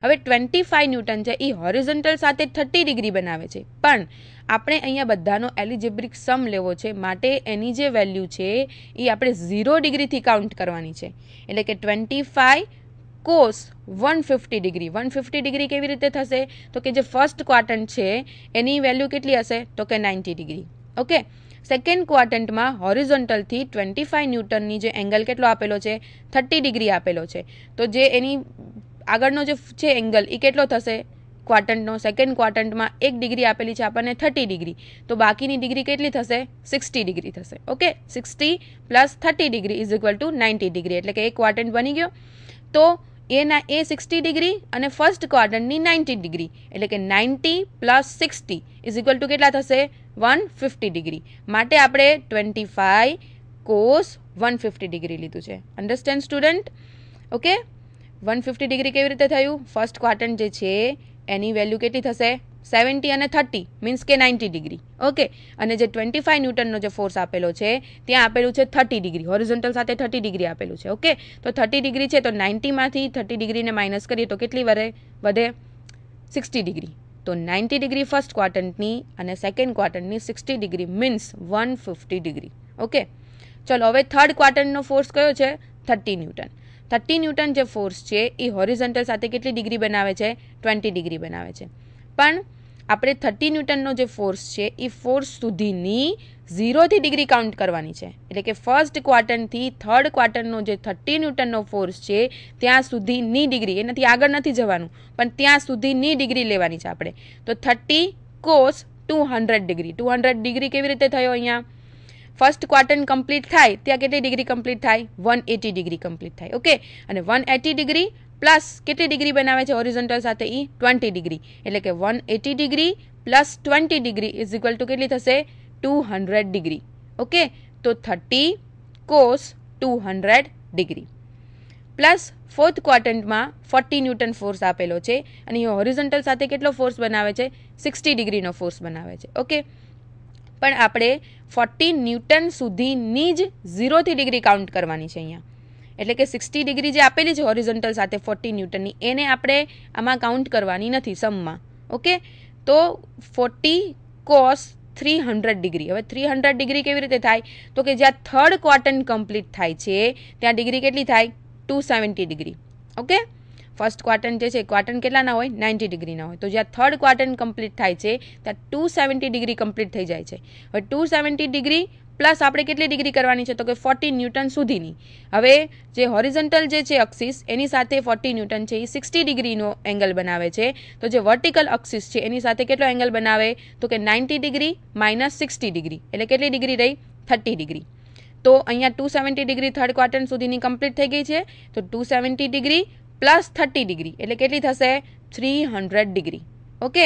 હવે 25 ન્યૂટન છે એ હોરિઝોન્ટલ સાથે 30 ડિગ્રી બનાવે છે, પણ આપણે અહીંયા બધાનો એલિજેબ્રિક સમ લેવો છે, માટે એની જે વેલ્યુ છે એ આપણે 0 ડિગ્રીથી કાઉન્ટ કરવાની છે. એટલે કે 25 કોસ 150 ડિગ્રી. 150 ડિગ્રી કેવી રીતે થશે? તો કે જે ફર્સ્ટ ક્વાડ્રન્ટ છે એની વેલ્યુ કેટલી હશે? તો કે 90 ડિગ્રી. ઓકે, સેકન્ડ ક્વાડ્રન્ટમાં હોરિઝોન્ટલથી 25 ન્યૂટનની જે એંગલ કેટલો આપેલો છે? 30 ડિગ્રી આપેલો છે. તો જે એની આગળનો જે છે એંગલ એ કેટલો થશે ક્વાડ્રન્ટનો? સેકન્ડ ક્વાડ્રન્ટમાં 1 ડિગ્રી આપેલી છે આપણને 30 ડિગ્રી, તો બાકીની ડિગ્રી કેટલી થશે? 60 ડિગ્રી થશે. Okay, 60 plus 30 degree is equal two 90 degree. એટલે કે એક ક્વાડ્રન્ટ બની ગયો. તો એના એ 60 ડિગ્રી અને ફર્સ્ટ ક્વાડ્રન્ટની 90 ડિગ્રી, એટલે કે 90 પ્લસ 60 ઇઝ ઇક્વલ ટુ કેટલા થશે? 150 ડિગ્રી. માટે આપણે 25 કોસ 150 ડિગ્રી લીધું છે. Understand student? ઓકે, 150 ડિગ્રી કેવી રીતે થયું? ફર્સ્ટ ક્વાડ્રન્ટ જે છે એની વેલ્યુ કેટલી થશે? 70 અને 30 મીન્સ કે 90 ડિગ્રી. ઓકે, અને જે 25 ન્યૂટનનો જે ફોર્સ આપેલો છે ત્યાં આપેલું છે 30 ડિગ્રી, હોરિઝોન્ટલ સાથે 30 ડિગ્રી આપેલું છે. ઓકે, તો 30 ડિગ્રી છે તો 90માંથી 30 ડિગ્રીને માઇનસ કરીએ તો કેટલી વધે? 60 ડિગ્રી. તો 90 ડિગ્રી ફર્સ્ટ ક્વાડ્રન્ટની અને સેકન્ડ ક્વાડ્રન્ટની 60 ડિગ્રી મીન્સ 150 ડિગ્રી. ઓકે, ચલો હવે થર્ડ ક્વાડ્રન્ટનો ફોર્સ કયો છે? 30 ન્યૂટન. 30 ન્યૂટન જે ફોર્સ છે એ હોરિઝોન્ટલ સાથે કેટલી ડિગ્રી બનાવે છે? 20 ડિગ્રી બનાવે છે. પણ આપણે 30 ન્યૂટનનો જે ફોર્સ છે એ ફોર્સ સુધીની 0થી ડિગ્રી કાઉન્ટ કરવાની છે. એટલે કે ફર્સ્ટ ક્વાડ્રન્ટથી થર્ડ ક્વાડ્રન્ટનો જે 30 ન્યૂટનનો ફોર્સ છે ત્યાં સુધીની ડિગ્રી, એનાથી આગળ નથી જવાનું, પણ ત્યાં સુધીની ડિગ્રી લેવાની છે આપણે. તો 30 કોસ 200 ડિગ્રી. 200 ડિગ્રી કેવી રીતે થયો? અહીંયા ફર્સ્ટ ક્વાડ્રન્ટ કમ્પ્લીટ થાય ત્યાં કેટલી ડિગ્રી કમ્પ્લીટ થાય? 180 ડિગ્રી કમ્પ્લીટ થાય. ઓકે, અને 180 ડિગ્રી પ્લસ કેટલી ડિગ્રી બનાવે છે હોરિઝોન્ટલ સાથે? એ 20 ડિગ્રી. એટલે કે 180 degree plus 20 degree is equal to કેટલી થશે? 200 ડિગ્રી. ઓકે, તો 30 કોસ 200 ડિગ્રી પ્લસ ફોર્થ ક્વાડ્રન્ટમાં 40 ન્યૂટન ફોર્સ આપેલો છે અને એ હોરિઝોન્ટલ સાથે કેટલો ફોર્સ બનાવે છે? 60 ડિગ્રીનો ફોર્સ બનાવે છે. ઓકે, પણ આપણે 40 ન્યૂટન સુધીની જ 0થી ડિગ્રી કાઉન્ટ કરવાની છે અહીંયા. એટલે કે 60 ડિગ્રી જે આપેલી છે હોરિઝોન્ટલ સાથે 40 ન્યૂટનની, એને આપણે આમાં કાઉન્ટ કરવાની નથી સમમાં. ઓકે, તો 40 કોસ 300 ડિગ્રી. હવે 300 ડિગ્રી કેવી રીતે થાય? તો કે જ્યાં થર્ડ ક્વાડ્રન્ટ કમ્પ્લીટ થાય છે ત્યાં ડિગ્રી કેટલી થાય? 270 ડિગ્રી. ઓકે, ફર્સ્ટ ક્વાડ્રન્ટ જે છે ક્વાડ્રન્ટ કેટલાના હોય? 90 ડિગ્રીના હોય. તો જ્યાં થર્ડ ક્વાડ્રન્ટ કમ્પ્લીટ થાય છે ત્યાં 270 ડિગ્રી કમ્પ્લીટ થઈ જાય છે. હવે 270 ડિગ્રી પ્લસ આપણે કેટલી ડિગ્રી કરવાની છે? તો કે 40 ન્યૂટન સુધીની. હવે જે હોરિઝોન્ટલ જે છે અક્સિસ એની સાથે 40 ન્યૂટન છે એ 60 ડિગ્રીનો એંગલ બનાવે છે. તો જે વર્ટિકલ અક્સિસ છે એની સાથે કેટલો એંગલ બનાવે? તો કે 90 ડિગ્રી માઇનસ 60 ડિગ્રી. એટલે કેટલી ડિગ્રી રહી? 30 ડિગ્રી. તો અહીંયા 270 ડિગ્રી થર્ડ ક્વાડ્રન્ટ સુધીની કમ્પ્લીટ થઈ ગઈ છે. તો 270 ડિગ્રી પ્લસ 30 ડિગ્રી એટલે કેટલી થશે? 300 ડિગ્રી. ઓકે,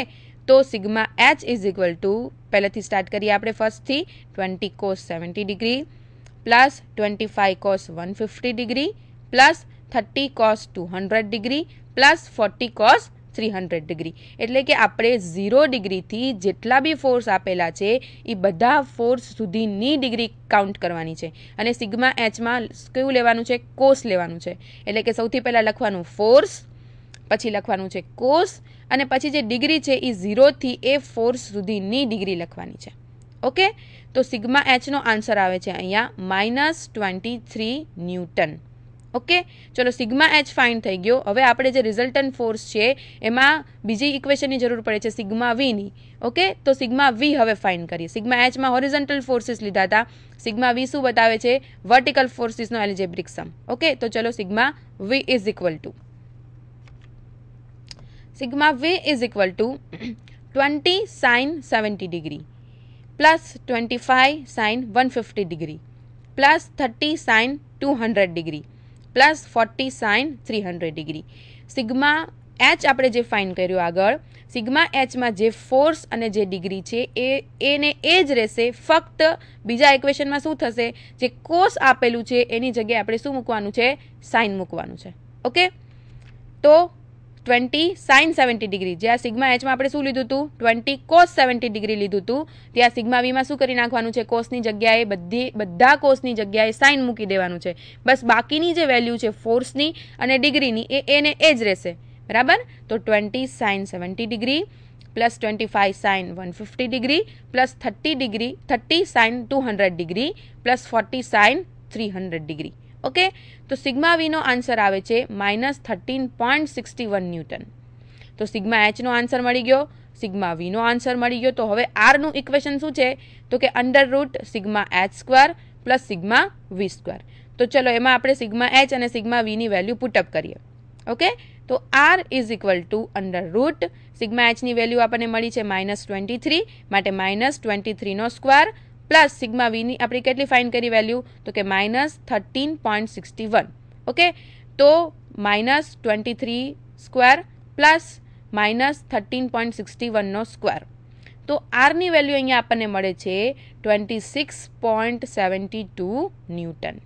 તો sigma H is equal two, પહેલેથી સ્ટાર્ટ કરીએ આપણે ફર્સ્ટથી, 20 cos 70 degree plus 25 cos 150 degree plus 30 cos 200 degree plus 40 cos 300 degree. એટલે કે આપણે 0 ડિગ્રીથી જેટલા બી ફોર્સ આપેલા છે એ બધા ફોર્સ સુધીની ડિગ્રી કાઉન્ટ કરવાની છે. અને સિગ્મા એચમાં કયું લેવાનું છે? કોસ લેવાનું છે. એટલે કે સૌથી પહેલાં લખવાનું ફોર્સ, પછી લખવાનું છે કોસ, અને પછી જે ડિગ્રી છે એ 0થી એ ફોર્સ સુધીની ડિગ્રી લખવાની છે. ઓકે, તો સિગ્મા એચનો આન્સર આવે છે અહીંયા -23 ન્યૂટન. ઓકે, ચલો સિગ્મા એચ ફાઇન્ડ થઈ ગયો. હવે આપણે જે રિઝલ્ટન્ટ ફોર્સ છે એમાં બીજી ઇક્વેશનની જરૂર પડે છે સિગ્મા વીની. ઓકે, તો સિગ્મા વી હવે ફાઇન્ડ કરીએ. સિગ્મા એચમાં હોરિઝોન્ટલ ફોર્સિસ લીધા હતા, સિગ્મા વી શું બતાવે છે? વર્ટિકલ ફોર્સિસનો એલ્જેબ્રિક સમ. ઓકે, તો ચલો sigma V is equal to sigma V is equal to 20 sine 70 degree plus 25 sine 150 degree plus 30 sine 200 degree plus 40 sine 300 degree. Sigma H આપણે જે ફાઇન્ડ કર્યું આગળ, સિગ્મા એચમાં જે ફોર્સ અને જે ડિગ્રી છે એને એ જ રહેશે, ફક્ત બીજા ઇક્વેશનમાં શું થશે? જે કોસ આપેલું છે એની જગ્યાએ આપણે શું મૂકવાનું છે? સાઇન મૂકવાનું છે. ઓકે, તો 20 સાઇન 70 ડિગ્રી, જ્યાં સિગ્મા એચમાં આપણે શું લીધું હતું? 20 કોસ 70 ડિગ્રી લીધું હતું, ત્યાં સિગ્મા વીમાં શું કરી નાખવાનું છે? કોસની જગ્યાએ બધા કોસની જગ્યાએ સાઇન મૂકી દેવાનું છે. બસ બાકીની જે વેલ્યુ છે ફોર્સની અને ડિગ્રીની એને એ જ રહેશે. બરાબર. તો 20 sine 70 degree plus 25 sine 150 degree plus 30 sine 200 degree plus 40 sine 300 degree. Okay, તો સિગ્મા વીનો આન્સર આવે છે -13.61 ન્યૂટન. તો સિગ્મા એચનો આન્સર મળી ગયો, સિગ્મા વીનો આન્સર મળી ગયો. તો હવે આરનું ઇક્વેશન શું છે? તો કે under root sigma H square plus sigma V square. તો ચલો એમાં આપણે સિગ્મા એચ અને સિગ્મા વીની વેલ્યુ પુટઅપ કરીએ. ઓકે, તો R is equal to under root sigma એચની વેલ્યુ આપણને મળી છે -23, માટે -23નો સ્ક્વેર પ્લસ સિગ્મા વીની આપણે કેટલી ફાઇન્ડ કરી વેલ્યુ? તો કે -13.61. ઓકે, તો -23 સ્ક્વેર પ્લસ -13.61નો સ્ક્વેર. તો આરની વેલ્યુ અહીંયા આપણને મળે છે 26.72 ન્યૂટન.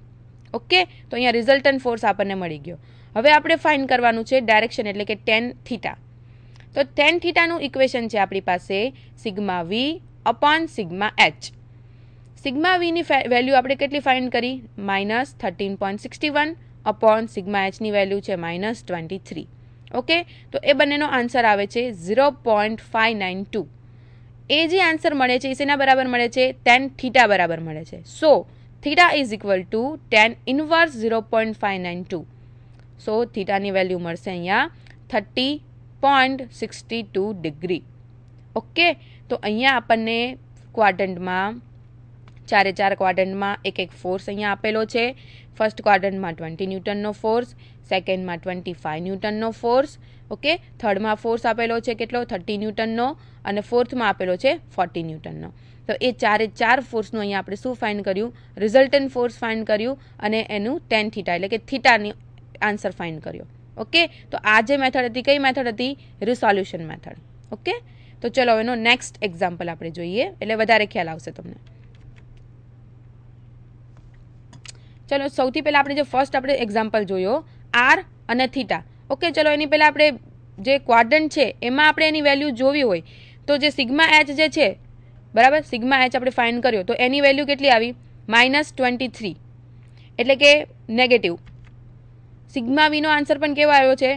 ઓકે, તો અહીંયા રિઝલ્ટન્ટ ફોર્સ આપણને મળી ગયો. હવે આપણે ફાઇન્ડ કરવાનું છે ડાયરેક્શન એટલે કે ટેન થીટા. તો ટેન થીટાનું ઇક્વેશન છે આપણી પાસે sigma V upon sigma H. Sigma વીની વેલ્યુ આપણે કેટલી ફાઇન્ડ કરી? -13.61 અપોન સિગ્મા એચની વેલ્યુ છે -23. ઓકે, તો એ બંનેનો આન્સર આવે છે 0.592. એ જે આન્સર મળે છે એ શેના બરાબર મળે છે? ટેન થીટા બરાબર મળે છે. So theta is equal to tan inverse 0.592. So થીટાની વેલ્યુ મળશે અહીંયા 30.62 ડિગ્રી. ઓકે, તો અહીંયા આપણને ક્વાડ્રન્ટમાં ચારે ચાર ક્વાડ્રન્ટમાં એક ફોર્સ અહીંયા આપેલો છે. ફર્સ્ટ ક્વાડ્રન્ટમાં 20 ન્યૂટનનો ફોર્સ, સેકન્ડમાં 25 ન્યૂટનનો ફોર્સ. ઓકે, થર્ડમાં ફોર્સ આપેલો છે કેટલો? 30 ન્યૂટનનો, અને ફોર્થમાં આપેલો છે 40 ન્યૂટનનો. તો એ ચારે ચાર ફોર્સનું અહીંયા આપણે શું ફાઇન્ડ કર્યું? રિઝલ્ટન્ટ ફોર્સ ફાઇન્ડ કર્યું અને એનું ટેન થીટા એટલે કે થીટાની આન્સર ફાઇન્ડ કર્યો. ઓકે, તો આ જે મેથડ હતી કઈ મેથડ હતી? Resolution method. ઓકે, તો ચલો એનો નેક્સ્ટ એક્ઝામ્પલ આપણે જોઈએ એટલે વધારે ખ્યાલ આવશે તમને. ચલો સૌથી પહેલાં આપણે જે ફર્સ્ટ આપણે એક્ઝામ્પલ જોયો આર અને થીટા. ઓકે, ચલો એની પહેલાં આપણે જે ક્વાડ્રન્ટ છે એમાં આપણે એની વેલ્યુ જોવી હોય તો જે સિગ્મા એચ જે છે બરાબર, સિગ્મા એચ આપણે ફાઇન્ડ કર્યો તો એની વેલ્યુ કેટલી આવી? -23 એટલે કે નેગેટિવ. સિગ્મા વીનો આન્સર પણ કેવો આવ્યો છે?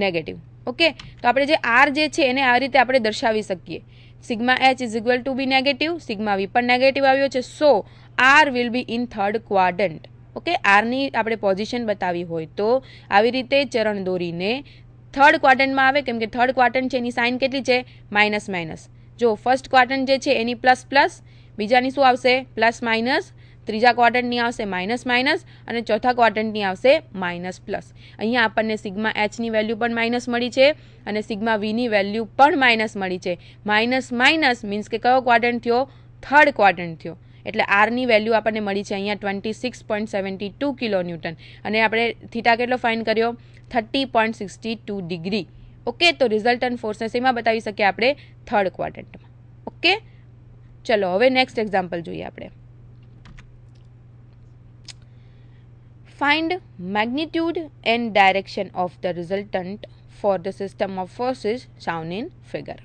નેગેટિવ. ઓકે, તો આપણે જે આર જે છે એને આ રીતે આપણે દર્શાવી શકીએ. Sigma H is equal to be negative, sigma V પણ નેગેટિવ આવ્યો છે. So R will be in third quadrant. Okay, આરની આપણે પોઝિશન બતાવી હોય તો આવી રીતે ચરણ દોરીને થર્ડ ક્વાડ્રન્ટમાં આવે, કેમ કે થર્ડ ક્વાડ્રન્ટ છે એની સાઇન કેટલી છે? માઇનસ. જો ફર્સ્ટ ક્વાડ્રન્ટ જે છે એની પ્લસ, બીજાની શું આવશે? પ્લસ, ત્રીજા ક્વાડ્રન્ટની આવશે માઇનસ, અને ચોથા ક્વાડ્રન્ટની આવશે -. અહીંયા આપણને સિગ્મા એચની વેલ્યુ પણ માઇનસ મળી છે અને સિગ્મા વીની વેલ્યુ પણ માઇનસ મળી છે. માઇનસ મીન્સ કે કયો ક્વાડ્રન્ટ થયો? થર્ડ ક્વાડ્રન્ટ થયો. એટલે આરની વેલ્યુ આપણને મળી છે અહીંયા 26.72 કિલો ન્યૂટન અને આપણે થીટા કેટલો ફાઇન્ડ કર્યો? 30.62 ડિગ્રી. ઓકે, તો રિઝલ્ટન્ટ ફોર્સને શેમાં બતાવી શકીએ આપણે? થર્ડ ક્વાડ્રન્ટમાં. ઓકે, ચલો હવે નેક્સ્ટ એક્ઝામ્પલ જોઈએ આપણે. Find magnitude and direction of the resultant for the system of forces shown in figure.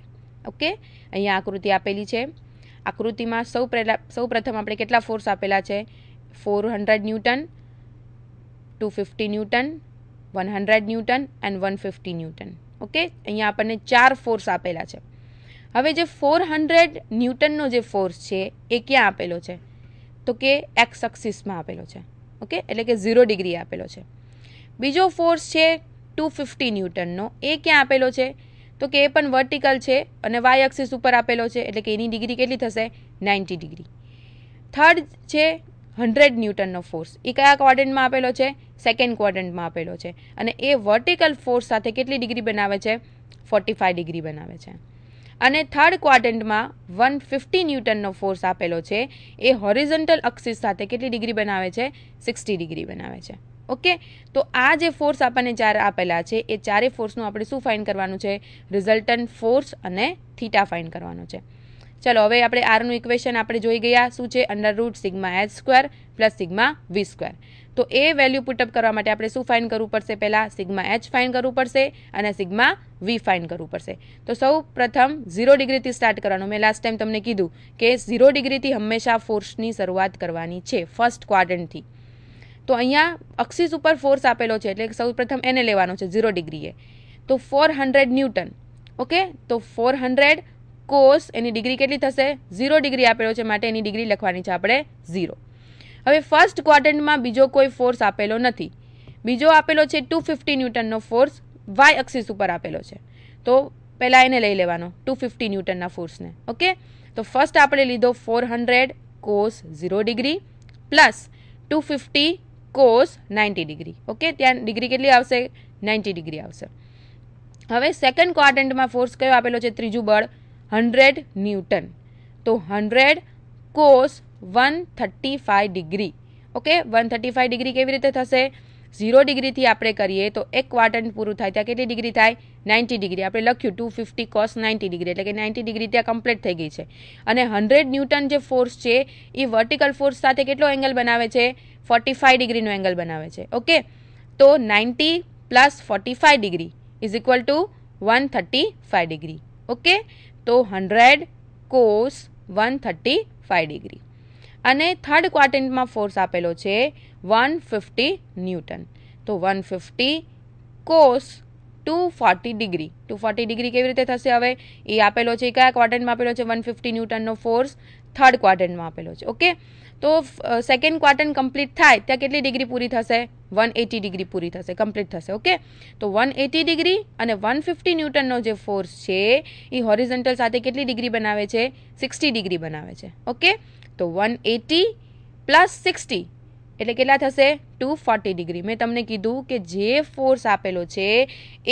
Okay, અહીંયા આકૃતિ આપેલી છે. આકૃતિમાં સૌ પ્રથમ આપણે કેટલા ફોર્સ આપેલા છે? 400 newton, 250 newton, 100 newton and 150 newton. Okay, અહીંયા આપણને 4 ફોર્સ આપેલા છે. હવે જે 400 ન્યૂટનનો જે ફોર્સ છે એ ક્યાં આપેલો છે? તો કે એક્સ એક્સિસમાં આપેલો છે. ઓકે, એટલે કે 0 ડિગ્રી આપેલો છે. બીજો ફોર્સ છે 250 ન્યૂટનનો, એ ક્યાં આપેલો છે? તો કે એ પણ વર્ટિકલ છે અને વાય એક્સિસ ઉપર આપેલો છે એટલે કે એની ડિગ્રી કેટલી થશે? 90 ડિગ્રી. થર્ડ છે 100 ન્યૂટનનો ફોર્સ, એ કયા ક્વાડ્રન્ટમાં આપેલો છે? સેકન્ડ ક્વાડ્રન્ટમાં આપેલો છે અને એ વર્ટિકલ ફોર્સ સાથે કેટલી ડિગ્રી બનાવે છે? 45 ડિગ્રી બનાવે છે. અને થર્ડ ક્વાડ્રન્ટમાં 150 ન્યૂટનનો ફોર્સ આપેલો છે, એ હોરિઝોન્ટલ એક્સિસ સાથે કેટલી ડિગ્રી બનાવે છે? 60 ડિગ્રી બનાવે છે. ઓકે, તો આ જે ફોર્સ આપણને ચાર આપેલા છે એ ચારે ફોર્સનું આપણે શું ફાઇન્ડ કરવાનું છે? રિઝલ્ટન્ટ ફોર્સ અને થીટા ફાઇન્ડ કરવાનો છે. ચલો હવે આપણે આરનું ઇક્વેશન આપણે જોઈ ગયા શું છે? Under root sigma H square plus sigma V square. તો એ વેલ્યુ પુટઅપ કરવા માટે આપણે શું ફાઇન્ડ કરવું પડશે? પહેલાં સિગ્મા એચ ફાઇન્ડ કરવું પડશે અને સિગ્મા વી ફાઇન્ડ કરવું પડશે. તો સૌ પ્રથમ 0 ડિગ્રીથી સ્ટાર્ટ કરવાનું. મેં લાસ્ટ ટાઈમ તમને કીધું કે 0 ડિગ્રીથી હંમેશા ફોર્સની શરૂઆત કરવાની છે, ફર્સ્ટ ક્વાડ્રન્ટથી. તો અહીંયા એક્સિસ ઉપર ફોર્સ આપેલો છે એટલે સૌ પ્રથમ એને લેવાનો છે 0 ડિગ્રીએ. તો 400 ન્યૂટન. ઓકે, તો 400 કોસ એની ડિગ્રી કેટલી થશે? 0 ડિગ્રી આપેલો છે માટે એની ડિગ્રી લખવાની છે આપણે 0. હવે ફર્સ્ટ ક્વાડ્રન્ટમાં બીજો કોઈ ફોર્સ આપેલો નથી. બીજો આપેલો છે 250 ન્યૂટનનો ફોર્સ વાય એક્સિસ ઉપર આપેલો છે. તો પહેલાં એને લઈ લેવાનો 250 ન્યૂટનના ફોર્સને. ઓકે, તો ફર્સ્ટ આપણે લીધો 400 cos 0 degree plus 250 cos 90 degree. Okay, ત્યાં ડિગ્રી કેટલી આવશે? 90 ડિગ્રી આવશે. હવે સેકન્ડ ક્વાડ્રન્ટમાં ફોર્સ કયો આપેલો છે? ત્રીજું બળ 100 ન્યૂટન. તો 100 કોસ 135 ડિગ્રી. ઓકે, 135 ડિગ્રી કેવી રીતે થશે? 0 ડિગ્રીથી આપણે કરીએ તો એક ક્વાડ્રન્ટ પૂરું થાય ત્યાં કેટલી ડિગ્રી થાય? 90 ડિગ્રી. આપણે લખ્યું 250 કોસ 90 ડિગ્રી એટલે કે 90 ડિગ્રી ત્યાં કમ્પ્લીટ થઈ ગઈ છે. અને 100 ન્યૂટન જે ફોર્સ છે એ વર્ટિકલ ફોર્સ સાથે કેટલો એંગલ બનાવે છે? 45 ડિગ્રીનો એંગલ બનાવે છે. ઓકે, તો 90 plus 45 degree is equal two 135 degree. Okay, તો 100 કોસ 135 ડિગ્રી. અને થર્ડ ક્વાડ્રન્ટમાં ફોર્સ આપેલો છે 150 ન્યૂટન. તો 150 કોસ 240 ડિગ્રી. 240 ડિગ્રી કેવી રીતે થશે? હવે એ આપેલો છે, કયા ક્વાડ્રન્ટમાં આપેલો છે? 150 ન્યૂટનનો ફોર્સ થર્ડ ક્વાડ્રન્ટમાં આપેલો છે. ઓકે, તો સેકન્ડ ક્વાડ્રન્ટ કમ્પ્લીટ થાય ત્યાં કેટલી ડિગ્રી પૂરી થશે? 180 ડિગ્રી પૂરી થશે, કમ્પ્લીટ થશે. ઓકે, તો 180 ડિગ્રી અને 150 ન્યૂટનનો જે ફોર્સ છે એ હોરિઝોન્ટલ સાથે કેટલી ડિગ્રી બનાવે છે? 60 ડિગ્રી બનાવે છે. ઓકે, તો 180 પ્લસ 60 એટલે કેટલા થશે? 240 ડિગ્રી. મેં તમને કીધું કે જે ફોર્સ આપેલો છે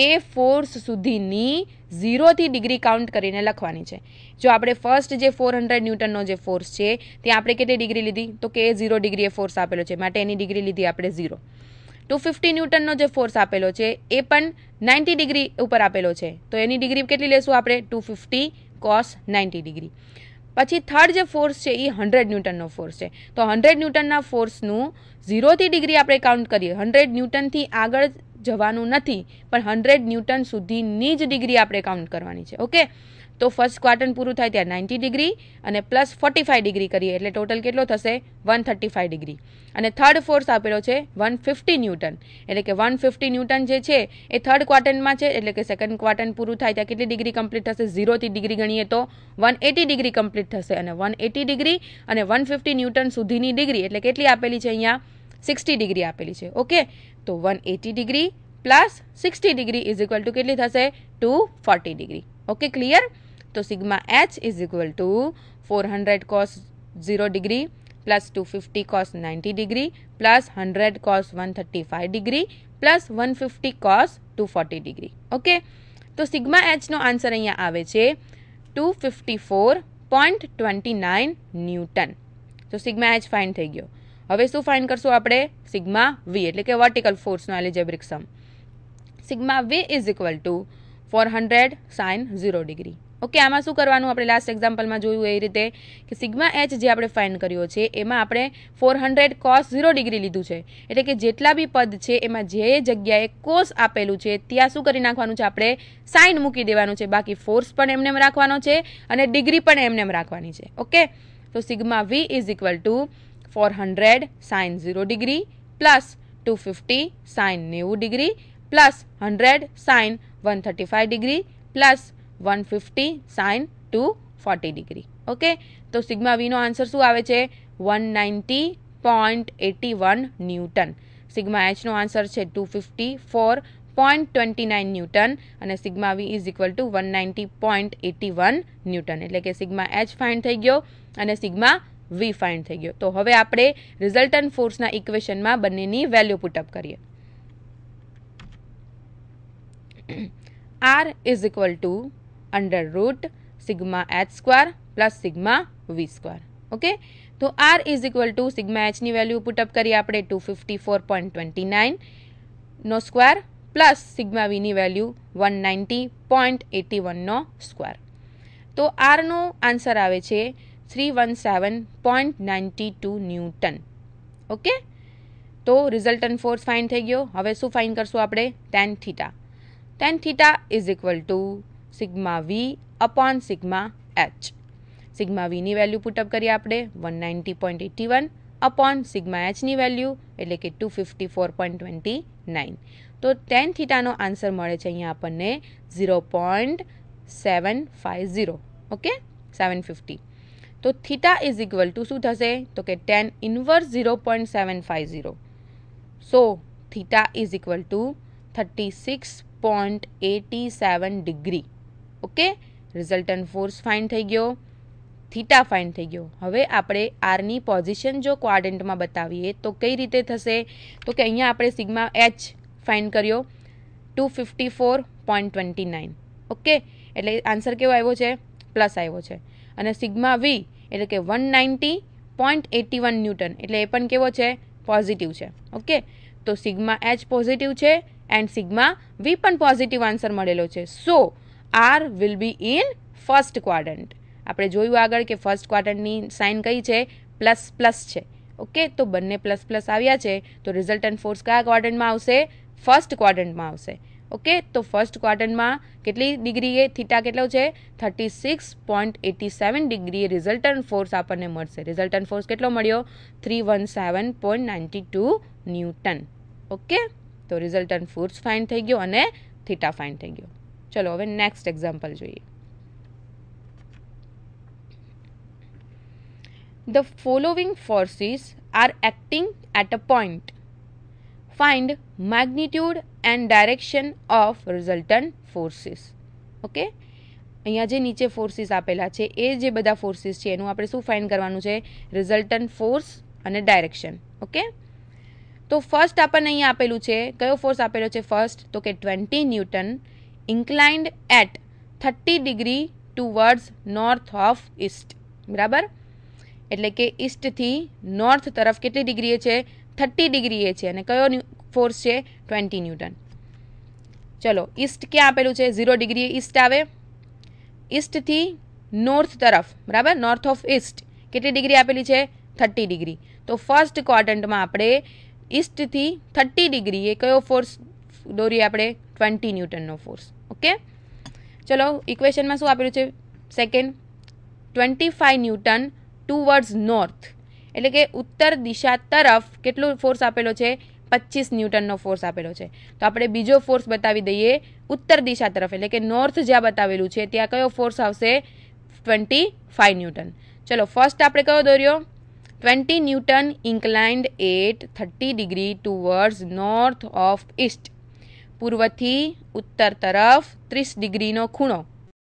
એ ફોર્સ સુધીની 0થી ડિગ્રી કાઉન્ટ કરીને લખવાની છે. જો આપણે ફર્સ્ટ જે 400 ન્યૂટનનો જે ફોર્સ છે ત્યાં આપણે કેટલી ડિગ્રી લીધી? તો કે 0 ડિગ્રીએ ફોર્સ આપેલો છે માટે એની ડિગ્રી લીધી આપણે 0. 250 ન્યૂટનનો જે ફોર્સ આપેલો છે એ પણ 90 ડિગ્રી ઉપર આપેલો છે તો એની ડિગ્રી કેટલી લેશું આપણે? 250 કોસ 90 ડિગ્રી. પછી થર્ડ જે ફોર્સ છે એ 100 ન્યૂટનનો ફોર્સ છે. તો 100 ન્યૂટનના ફોર્સનું 0થી ડિગ્રી આપણે કાઉન્ટ કરીએ. 100 ન્યૂટનથી આગળ જવાનું નથી પણ 100 ન્યૂટન સુધીની જ ડિગ્રી આપણે કાઉન્ટ કરવાની છે. ઓકે, તો ફર્સ્ટ ક્વાડ્રન્ટ પૂરું થાય ત્યાં 90 ડિગ્રી અને પ્લસ 45 ડિગ્રી કરીએ એટલે ટોટલ કેટલો થશે? 135 ડિગ્રી. અને થર્ડ ફોર્સ આપેલો છે 150 ન્યૂટન એટલે કે 150 ન્યૂટન જે છે એ થર્ડ ક્વાડ્રન્ટમાં છે એટલે કે સેકન્ડ ક્વાડ્રન્ટ પૂરું થાય ત્યાં કેટલી ડિગ્રી કમ્પ્લીટ થશે? 0થી ડિગ્રી ગણીએ તો 180 ડિગ્રી કમ્પ્લીટ થશે. અને 180 ડિગ્રી અને 150 ન્યૂટન સુધીની ડિગ્રી એટલે કેટલી આપેલી છે? અહીંયા 60 ડિગ્રી આપેલી છે. ઓકે, તો 180 degree plus 60 degree is equal to કેટલી થશે? 240 ડિગ્રી. Okay, clear? તો sigma H is equal to 400 cos 0 degree plus 250 cos 90 degree plus 100 cos 135 degree plus 150 cos 240 degree. Okay, તો સિગ્મા એચનો આન્સર અહીંયા આવે છે 254.29 ન્યૂટન. તો સિગ્મા એચ ફાઇન્ડ થઈ ગયો. હવે શું ફાઇન્ડ કરશું આપણે? સિગ્મા વી એટલે કે વર્ટિકલ ફોર્સનો algebraic sum. Sigma V is equal to 400 sine 0 degree. Okay, આમાં શું કરવાનું? આપણે લાસ્ટ એક્ઝામ્પલમાં જોયું એ રીતે કે સિગ્મા એચ જે આપણે ફાઇન્ડ કર્યો છે એમાં આપણે 400 કોસ 0 ડિગ્રી લીધું છે એટલે કે જેટલા બી પદ છે એમાં જે જગ્યાએ કોસ આપેલું છે ત્યાં શું કરી નાખવાનું છે? આપણે સાઇન મૂકી દેવાનું છે. બાકી ફોર્સ પણ એમનેમ રાખવાનો છે અને ડિગ્રી પણ એમનેમ રાખવાની છે. ઓકે, તો sigma V is equal to 400 sine 0 degree plus 250 sine 90 degree plus 100 sine 135 degree plus 150 sine 240 degree. Okay, તો સિગ્મા વીનો આન્સર શું આવે છે? 190.81 ન્યૂટન. સિગ્મા એચનો આન્સર છે 254.29 ન્યૂટન અને sigma V is equal to 190.81 newton. એટલે કે સિગ્મા એચ ફાઇન્ડ થઈ ગયો અને સિગ્મા વી ફાઇન્ડ થઈ ગયો. તો હવે આપણે રિઝલ્ટન્ટ ફોર્સના ઇક્વેશનમાં બંનેની વેલ્યુ પુટઅપ કરીએ. R is equal to under root sigma h square plus sigma v square. Okay, તો R is equal to sigma h ની વેલ્યુ પુટઅપ કરીએ આપણે 254.29 નો સ્ક્વેર પ્લસ સિગ્મા v ની વેલ્યુ 190.81 નો સ્ક્વેર. તો R નો answer આવે છે 317.92 newton. Okay, તો resultant force find થઈ ગયો. હવે શું ફાઇન્ડ કરશું આપણે? tan theta. tan theta is equal to sigma v upon sigma h. Sigma વીની વેલ્યુ પુટઅપ કરીએ આપણે 190.81 અપોન સિગ્મા એચની વેલ્યુ એટલે કે 254.29. તો ટેન થીટાનો આન્સર મળે છે અહીંયા આપણને 0.750. ઓકે, 750. તો થીટા ઇઝ ઇક્વલ ટુ શું થશે? તો કે tan inverse 0.750. So theta is equal two 36.87 degree. Okay, resultant force find થઈ ગયો, થીટા ફાઇન્ડ થઈ ગયો. હવે આપણે આરની પોઝિશન જો ક્વાડ્રન્ટમાં બતાવીએ તો કઈ રીતે થશે? તો કે અહીંયા આપણે સિગ્મા એચ ફાઇન્ડ કર્યો 254.29. ઓકે, એટલે આન્સર કેવો આવ્યો છે? પ્લસ આવ્યો છે. અને સિગ્મા વી એટલે કે 190.81 ન્યૂટન, એટલે એ પણ કેવો છે? પોઝિટિવ છે. ઓકે, તો સિગ્મા એચ પોઝિટિવ છે એન્ડ સિગ્મા વી પણ પોઝિટિવ આન્સર મળેલો છે. So R will be in first quadrant. આપણે જોયું આગળ કે ફર્સ્ટ ક્વાડ્રન્ટની સાઇન કઈ છે? પ્લસ પ્લસ છે. ઓકે, તો બંને પ્લસ પ્લસ આવ્યા છે, તો રિઝલ્ટન્ટ ફોર્સ કયા ક્વાડ્રન્ટમાં આવશે? ફર્સ્ટ ક્વાડ્રન્ટમાં આવશે. ઓકે, તો ફર્સ્ટ ક્વાડ્રન્ટમાં કેટલી ડિગ્રીએ થીટા કેટલો છે? 36.87 ડિગ્રીએ રિઝલ્ટન્ટ ફોર્સ આપણને મળશે. રિઝલ્ટન્ટ ફોર્સ કેટલો મળ્યો? 317.92 ન્યૂટન. ઓકે, તો રિઝલ્ટન્ટ ફોર્સ ફાઇન્ડ થઈ ગયો અને થીટા ફાઇન્ડ થઈ ગયો. ચલો હવે નેક્સ્ટ એક્ઝામ્પલ જોઈએ. The following forces are acting at a point. Find magnitude and direction of resultant forces. Okay, અહીંયા જે નીચે ફોર્સીસ આપેલા છે એ જે બધા ફોર્સીસ છે એનું આપણે શું ફાઇન્ડ કરવાનું છે? રિઝલ્ટન્ટ ફોર્સ અને ડાયરેક્શન. ઓકે, તો ફર્સ્ટ આપણને અહીંયા આપેલું છે, કયો ફોર્સ આપેલો છે ફર્સ્ટ? તો કે 20 newton inclined at 30 degree towards north of east. બરાબર, એટલે કે ઈસ્ટથી નોર્થ તરફ કેટલી ડિગ્રીએ છે? 30 ડિગ્રીએ છે. અને કયો ફોર્સ છે? 20 ન્યૂટન. ચલો, ઈસ્ટ ક્યાં આપેલું છે? 0 ડિગ્રીએ ઈસ્ટ આવે. ઈસ્ટથી નોર્થ તરફ, બરાબર, નોર્થ ઓફ ઈસ્ટ કેટલી ડિગ્રી આપેલી છે? 30 ડિગ્રી. તો ફર્સ્ટ ક્વાડ્રન્ટમાં આપણે ઈસ્ટથી 30 ડિગ્રીએ કયો ફોર્સ દોરીએ આપણે? 20 ન્યૂટનનો ફોર્સ. ઓકે, ચલો ઇક્વેશનમાં શું આપેલું છે? સેકન્ડ 25 ન્યૂટન ટુવર્ડ્સ નોર્થ, એટલે કે ઉત્તર દિશા તરફ કેટલો ફોર્સ આપેલો છે? 25 ન્યૂટનનો ફોર્સ આપેલો છે. તો આપણે બીજો ફોર્સ બતાવી દઈએ ઉત્તર દિશા તરફ, એટલે કે નોર્થ જ્યાં બતાવેલું છે ત્યાં કયો ફોર્સ આવશે? 25 ન્યૂટન. ચલો ફર્સ્ટ આપણે કયો દોર્યો? 20 newton inclined at 30 degree towards north of east. પૂર્વથી ઉત્તર તરફ 30 ડિગ્રીનો ખૂણો